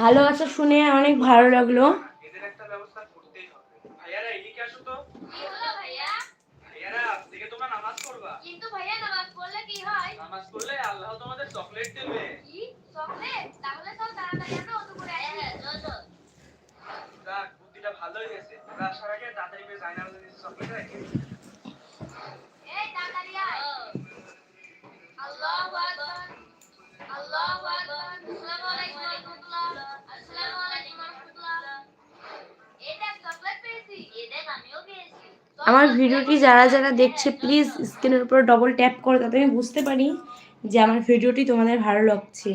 ভালোবাসা শুনে অনেক ভালো লাগলো। এদের একটা ব্যবস্থা করতেই হবে। ভাইয়ারা এদিকে আসো তো। কি হলো ভাইয়া? ভাইয়ারা আজকে তোমরা নামাজ পড়বা। কিন্তু ভাইয়া নামাজ পড়লে কি হয়? নামাজ পড়লে আল্লাহ তোমাদের চকলেট দেবে। কি চকলেট? তাহলে চল তাড়াতাড়ি আমরা ওযু করে আসি। হ্যাঁ চল চল। যাক বুদ্ধিটা ভালোই হয়েছে। আমরা আসার আগে তাড়াতাড়ি করে জায়নামাজের নিচে চকলেট রেখে দিই। এই তাড়াতাড়ি আয়। আল্লাহু আকবার। আল্লাহু আকবার। আসসালামু আলাইকুম ওয়া রাহমাতুল্লাহ। আসসালামু আলাইকুম ওয়া রাহমাতুল্লাহ। এই দেখ চকলেট পেয়েছি। এই দেখ আমিও পেয়েছি। আমার ভিডিওটি যারা যারা দেখছে প্লিজ স্ক্রিনের উপর ডবল ট্যাপ করো, তাতে আমি বুঝতে পারি যে আমার ভিডিওটি তোমাদের ভালো লাগছে।